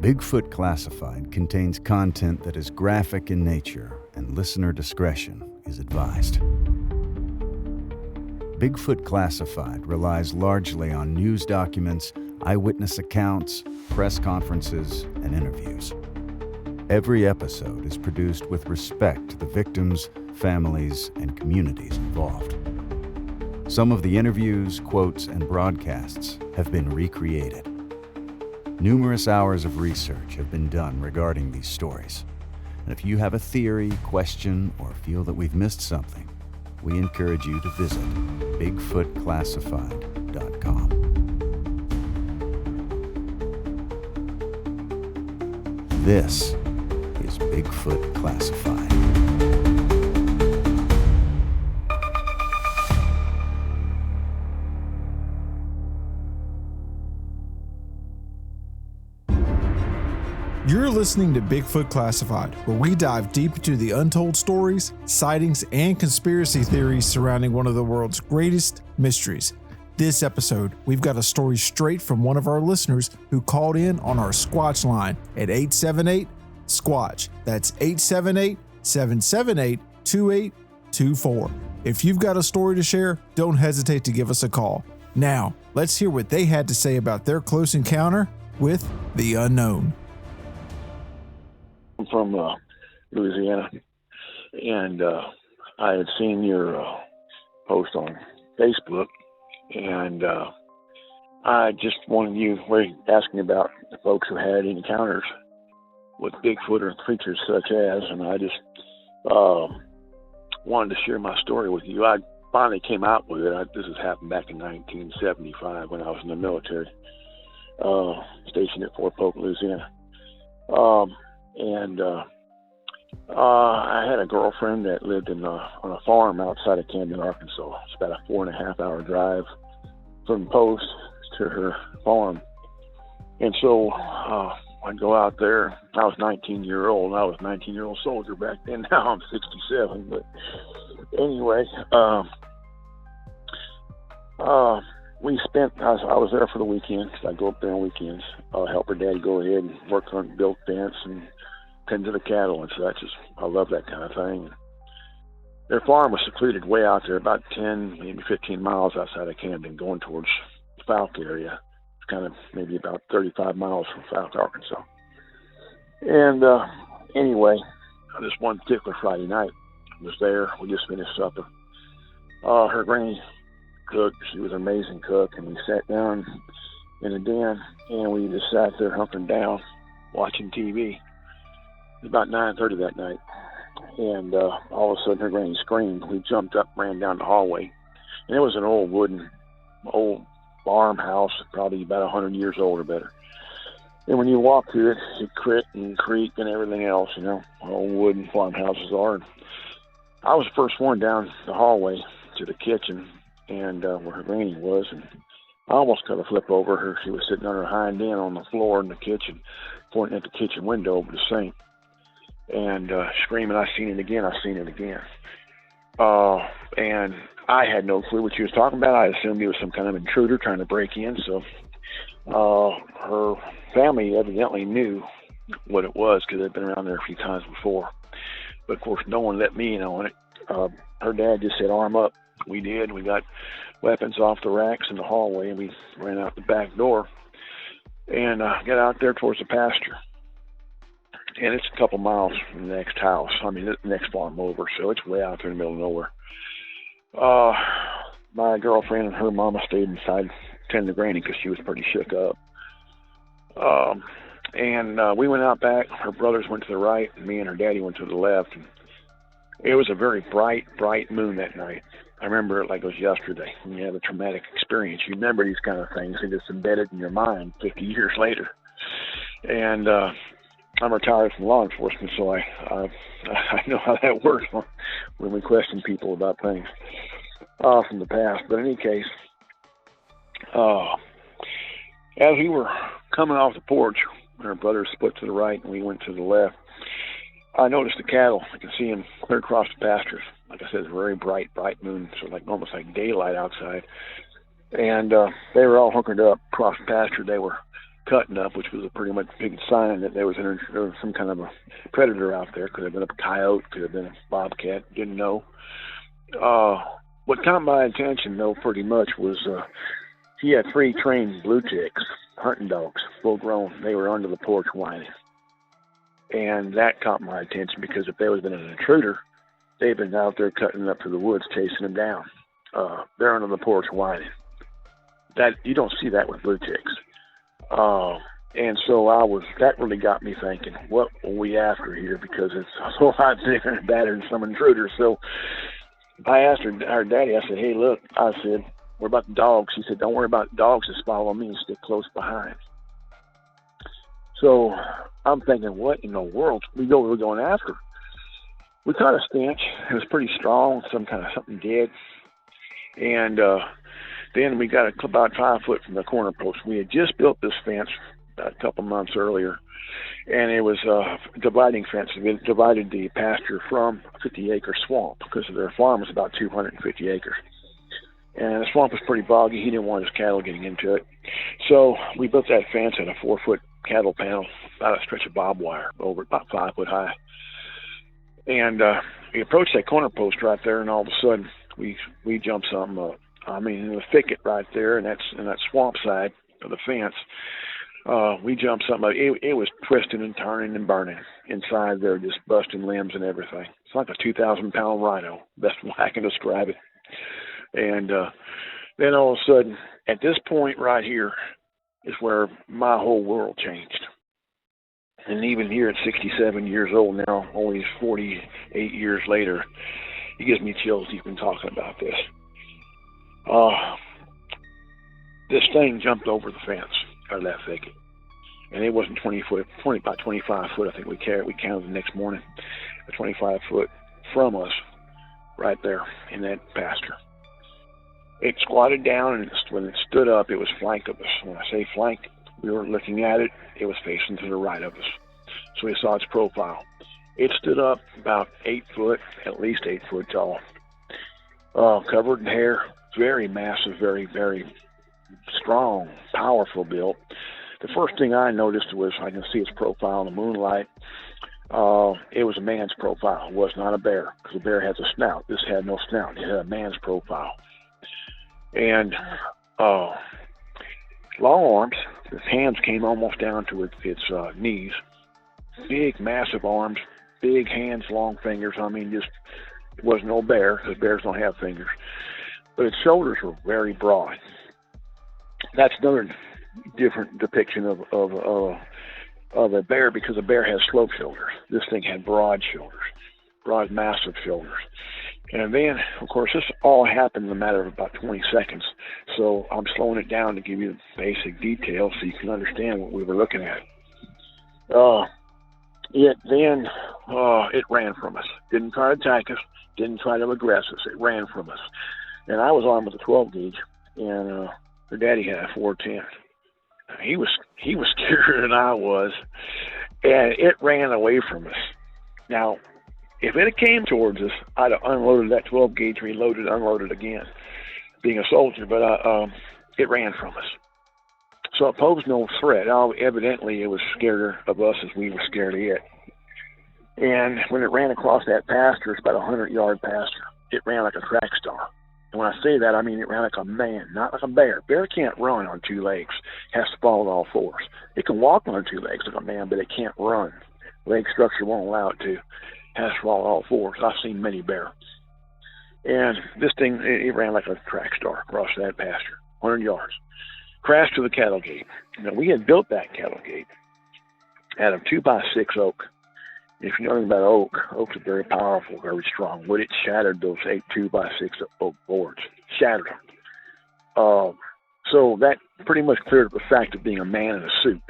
Bigfoot Classified contains content that is graphic in nature, and listener discretion is advised. Bigfoot Classified relies largely on news documents, eyewitness accounts, press conferences, and interviews. Every episode is produced with respect to the victims, families, and communities involved. Some of the interviews, quotes, and broadcasts have been recreated. Numerous hours of research have been done regarding these stories. And if you have a theory, question, or feel that we've missed something, we encourage you to visit BigfootClassified.com. This is Bigfoot Classified. You're listening to Bigfoot Classified, where we dive deep into the untold stories, sightings, and conspiracy theories surrounding one of the world's greatest mysteries. This episode, we've got a story straight from one of our listeners who called in on our Squatch line at 878-SQUATCH. That's 878-778-2824. If you've got a story to share, don't hesitate to give us a call. Now, let's hear what they had to say about their close encounter with the unknown. I'm from Louisiana, and I had seen your post on Facebook, and I just wanted you were asking about the folks who had encounters with Bigfoot or creatures such as, and I just wanted to share my story with you. I finally came out with it. This has happened back in 1975 when I was in the military, stationed at Fort Polk, Louisiana. I had a girlfriend that lived on a farm outside of Camden, Arkansas. It's about a 4.5-hour drive from the post to her farm. And so I'd go out there. I was 19-year-old. I was a 19-year-old soldier back then. Now I'm 67. But anyway, I was there for the weekend. I go up there on weekends. Help her dad go ahead and work on build fence and tend to the cattle and such. I love that kind of thing. Their farm was secluded way out there, about 10, maybe 15 miles outside of Camden, going towards the Falk area. It's kind of maybe about 35 miles from Falk, Arkansas. And anyway, this one particular Friday night, I was there. We just finished supper. Her granny cooked. She was an amazing cook, and we sat down in a den, and we just sat there hunkering down, watching TV. It was about 9:30 that night, and all of a sudden her granny screamed. We jumped up, ran down the hallway, and it was an old wooden, farmhouse, probably about 100 years old or better. And when you walk through it, it cricked and creaked and everything else, old wooden farmhouses are. And I was the first one down the hallway to the kitchen, and where her granny was, and I almost cut a flip over her. She was sitting on her hind end on the floor in the kitchen, pointing at the kitchen window over the sink, and screaming, "I seen it again, I seen it again." And I had no clue what she was talking about. I assumed it was some kind of intruder trying to break in, so her family evidently knew what it was because they'd been around there a few times before. But of course, no one let me in on it. Her dad just said, "Arm up." We did. We got weapons off the racks in the hallway, and we ran out the back door and got out there towards the pasture. And it's a couple miles from the next house. The next farm over, so it's way out there in the middle of nowhere. My girlfriend and her mama stayed inside tending the granny because she was pretty shook up. And we went out back. Her brothers went to the right, and me and her daddy went to the left. And it was a very bright moon that night. I remember it like it was yesterday. When you have a traumatic experience, you remember these kind of things. They just embedded in your mind 50 years later. And I'm retired from law enforcement, so I know how that works when we question people about things from the past. But in any case, as we were coming off the porch, our brothers split to the right and we went to the left, I noticed the cattle. I could see them clear across the pastures. Like I said, it's a very bright moon, so almost like daylight outside. And they were all hunkered up across the pasture. They were cutting up, which was a pretty much big sign that there was some kind of a predator out there. Could have been a coyote, could have been a bobcat, didn't know. What caught my attention, though, pretty much was he had 3 trained blue ticks, hunting dogs, full grown. They were under the porch whining. And that caught my attention because if there was been an intruder, they've been out there cutting up through the woods, chasing them down. They're under the porch whining. That you don't see that with blue ticks. And so that really got me thinking, what were we after here? Because it's a whole lot bigger and badder than some intruders. So I asked our daddy, I said, hey, look, I said, what about the dogs? He said, don't worry about the dogs, just follow me and stick close behind. So I'm thinking, what in the world we were going after? We caught a stench. It was pretty strong, something dead. And then we got about 5 foot from the corner post. We had just built this fence a couple months earlier, and it was a dividing fence. It divided the pasture from a 50-acre swamp because their farm was about 250 acres. And the swamp was pretty boggy. He didn't want his cattle getting into it. So we built that fence at a 4-foot cattle panel, about a stretch of barbed wire, over about 5 foot high. And we approached that corner post right there, and all of a sudden we jumped something up. I mean, in the thicket right there, and that's in that swamp side of the fence. We jumped something up. It was twisting and turning and burning inside there, just busting limbs and everything. It's like a 2,000-pound rhino, best way I can describe it. And then all of a sudden, at this point right here is where my whole world changed. And even here at 67 years old now, only 48 years later, it gives me chills even talking about this. This thing jumped over the fence out of that thicket. And it wasn't about 25 foot, I think we counted the next morning, 25 foot from us right there in that pasture. It squatted down, and when it stood up, it was flank of us. When I say flank, we were looking at it, it was facing to the right of us. So we saw its profile. It stood up about 8 foot, at least 8 foot tall, covered in hair, very massive, very, very strong, powerful built. The first thing I noticed was I can see its profile in the moonlight. It was a man's profile. It was not a bear, because a bear has a snout. This had no snout. It had a man's profile. And long arms. His hands came almost down to its knees. Big, massive arms, big hands, long fingers. I mean, just, it was no bear, because bears don't have fingers. But its shoulders were very broad. That's another different depiction of a bear, because a bear has sloped shoulders. This thing had broad shoulders, broad, massive shoulders. And then, of course, this all happened in a matter of about 20 seconds. So I'm slowing it down to give you the basic details so you can understand what we were looking at. It ran from us. Didn't try to attack us. Didn't try to aggress us. It ran from us. And I was armed with a 12 gauge, and her daddy had a 410. He was scarier than I was, and it ran away from us. Now, if it had came towards us, I'd have unloaded that 12 gauge, reloaded, unloaded again, being a soldier, but it ran from us. So it posed no threat. Evidently, it was scared of us as we were scared of it. And when it ran across that pasture, it's about a 100-yard pasture, it ran like a track star. And when I say that, I mean it ran like a man, not like a bear. Bear can't run on 2 legs, has to fall on all 4s. It can walk on 2 legs like a man, but it can't run. Leg structure won't allow it to. Has to fall on all 4s. I've seen many bear. And this thing, it ran like a track star across that pasture, 100 yards. Crashed to the cattle gate. Now, we had built that cattle gate out of 2x6 oak. If you know anything about oaks are very powerful, very strong. But it shattered those 8 2x6 oak boards. Shattered them. So that pretty much cleared up the fact of being a man in a suit.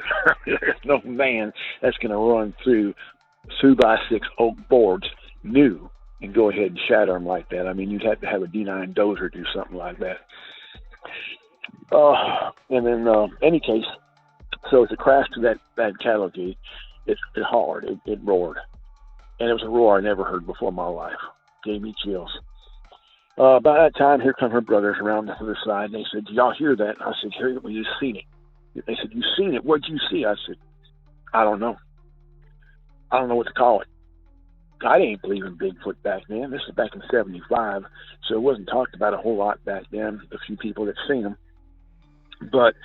There's no man that's going to run through 2x6 oak boards new and go ahead and shatter them like that. I mean, you'd have to have a D9 dozer do something like that. And then, any case, so as it crashed to that cattle gate, it hollered, it roared. And it was a roar I never heard before in my life. Gave me chills. By that time, here come her brothers around the other side, and they said, "Did y'all hear that?" I said, "Here, we just seen it." They said, you seen it? What'd you see? I said, I don't know. I don't know what to call it. I didn't believe in Bigfoot back then. This is back in '75, so it wasn't talked about a whole lot back then, a few people that seen them. But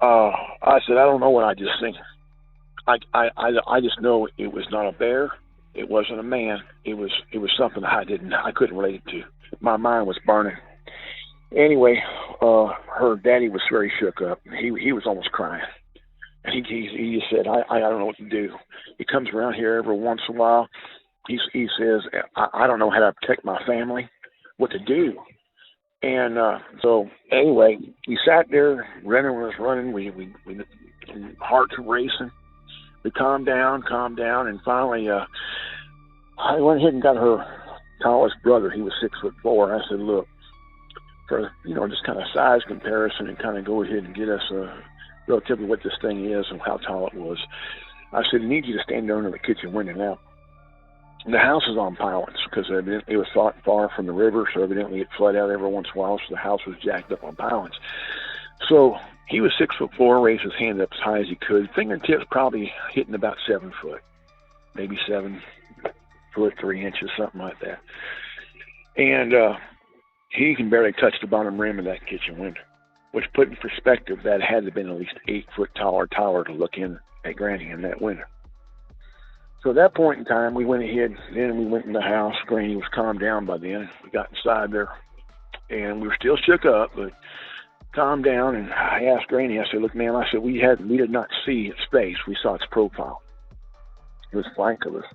I said, I don't know what I just seen. I just know it was not a bear. It wasn't a man. It was something I couldn't relate it to. My mind was burning. Anyway, her daddy was very shook up. He was almost crying. And he just said, I don't know what to do. He comes around here every once in a while. He says, I don't know how to protect my family, what to do. And so anyway, he sat there, Renner was running, we hearts were racing. We calmed down, and finally I went ahead and got her tallest brother. He was 6'4". I said, look, for just kind of size comparison and kind of go ahead and get us relatively what this thing is and how tall it was. I said, I need you to stand there under the kitchen window now. The house is on pilings because it was far from the river, so evidently it flooded out every once in a while, so the house was jacked up on pilings. So he was 6'4", raised his hand up as high as he could. Fingertips probably hitting about 7 foot, maybe 7 foot 3 inches, something like that. And he can barely touch the bottom rim of that kitchen window, which put in perspective that it had to have been at least 8 foot taller tower to look in at Granny in that window. So at that point in time, we went ahead, then we went in the house. Granny was calmed down by then. We got inside there, and we were still shook up, but calmed down. And I asked Granny, I said, look, ma'am, I said, we did not see its face. We saw its profile. It was flank of us.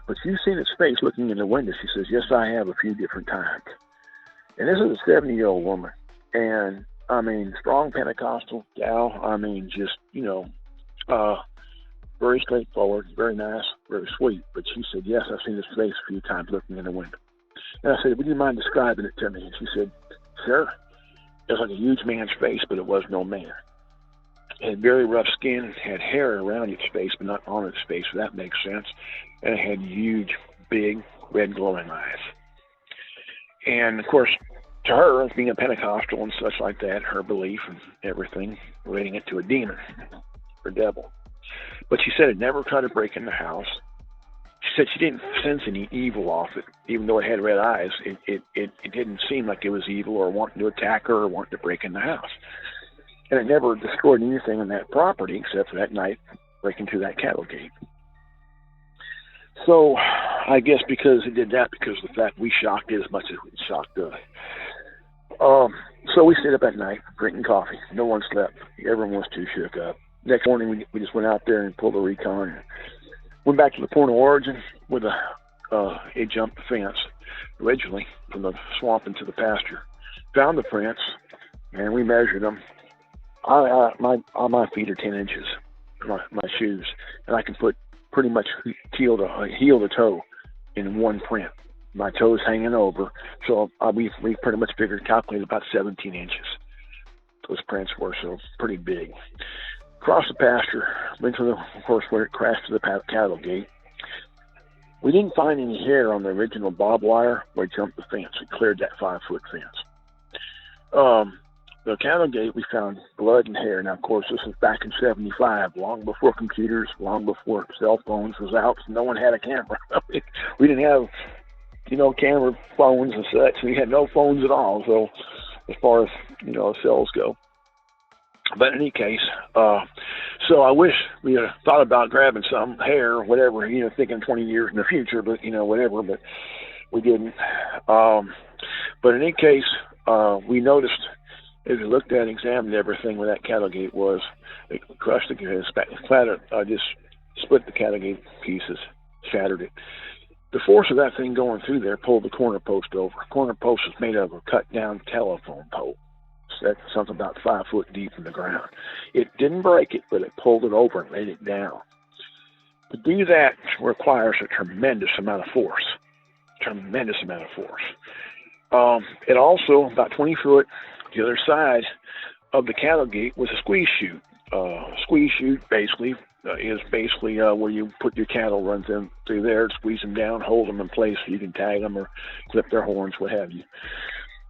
But you've seen its face looking in the window. She says, yes, I have, a few different times. And this is a 70-year-old woman. And, I mean, strong Pentecostal gal. I mean, just, very straightforward, very nice, very sweet. But she said, yes, I've seen his face a few times looking in the window. And I said, would you mind describing it to me? And she said, sure. It was like a huge man's face, but it was no man. It had very rough skin, had hair around its face, but not on its face, so that makes sense. And it had huge, big, red glowing eyes. And, of course, to her, as being a Pentecostal and such like that, her belief and everything, relating it to a demon or devil. But she said it never tried to break in the house. She said she didn't sense any evil off it, even though it had red eyes. It didn't seem like it was evil or wanting to attack her or wanting to break in the house. And it never destroyed anything on that property except for that night breaking through that cattle gate. So I guess because it did that, because of the fact we shocked it as much as it shocked us. So we stayed up at night drinking coffee. No one slept. Everyone was too shook up. Next morning, we just went out there and pulled a recon. And went back to the point of origin with it jumped the fence originally from the swamp into the pasture. Found the prints, and we measured them. My feet are 10 inches, my shoes, and I can put pretty much heel to toe in one print. My toes hanging over, so we pretty much calculated about 17 inches. Those prints were, so pretty big. Across the pasture, went to of course, where it crashed to the cattle gate. We didn't find any hair on the original barbed wire where it jumped the fence. It cleared that 5-foot fence. The cattle gate, we found blood and hair. Now, of course, this was back in '75, long before computers, long before cell phones was out. So no one had a camera. We didn't have, camera phones and such. We had no phones at all. So, as far as cells go. But in any case, so I wish we had thought about grabbing some hair or whatever, thinking 20 years in the future, but, whatever, but we didn't. But in any case, we noticed, as we looked at and examined everything where that cattle gate was, it crushed just split the cattle gate pieces, shattered it. The force of that thing going through there pulled the corner post over. The corner post was made of a cut-down telephone pole. That's something about 5 foot deep in the ground. It didn't break it, but it pulled it over and laid it down. To do that requires a tremendous amount of force. It also, about 20 foot, the other side of the cattle gate was a squeeze chute. Squeeze chute basically is where you put your cattle runs in through there, squeeze them down, hold them in place so you can tag them or clip their horns, what have you.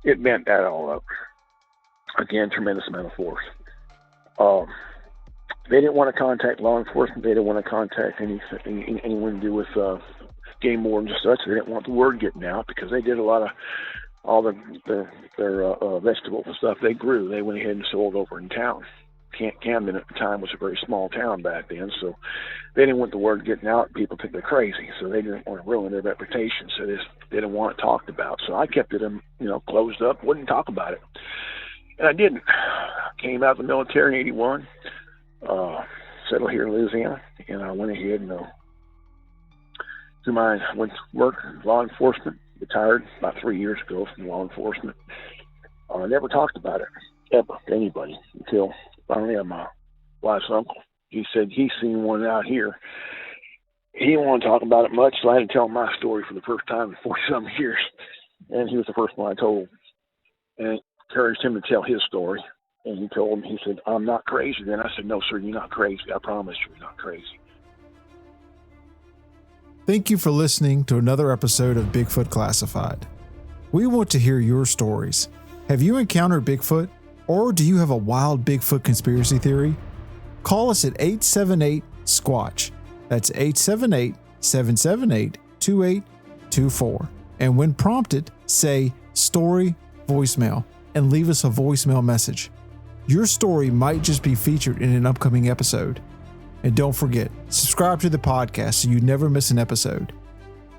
It bent that all up. Again, tremendous amount of force. They didn't want to contact law enforcement. They didn't want to contact anyone to do with game wardens and such. They didn't want the word getting out because they did a lot of all their vegetables and stuff they grew. They went ahead and sold over in town. Camden at the time was a very small town back then, so they didn't want the word getting out. People think they're crazy, so they didn't want to ruin their reputation. So they didn't want it talked about. So I kept it, closed up, wouldn't talk about it, and I didn't. Came out of the military in '81, settled here in Louisiana, and I went ahead and went to work law enforcement. Retired about 3 years ago from law enforcement. I never talked about it ever to anybody until finally my wife's uncle. He said he's seen one out here. He didn't want to talk about it much, so I had to tell him my story for the first time in 40-some years. And he was the first one I told. And it encouraged him to tell his story. And he told me, he said, "I'm not crazy." Then I said, "No, sir, you're not crazy. I promise you're not crazy." Thank you for listening to another episode of Bigfoot Classified. We want to hear your stories. Have you encountered Bigfoot? Or do you have a wild Bigfoot conspiracy theory? Call us at 878-SQUATCH. That's 878-778-2824. And when prompted, say "story voicemail" and leave us a voicemail message. Your story might just be featured in an upcoming episode. And don't forget, subscribe to the podcast so you never miss an episode.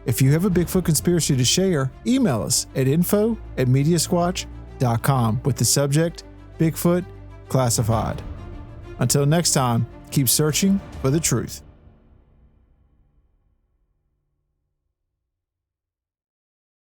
If you have a Bigfoot conspiracy to share, email us at info@mediasquatch.com with the subject Bigfoot Classified. Until next time, keep searching for the truth.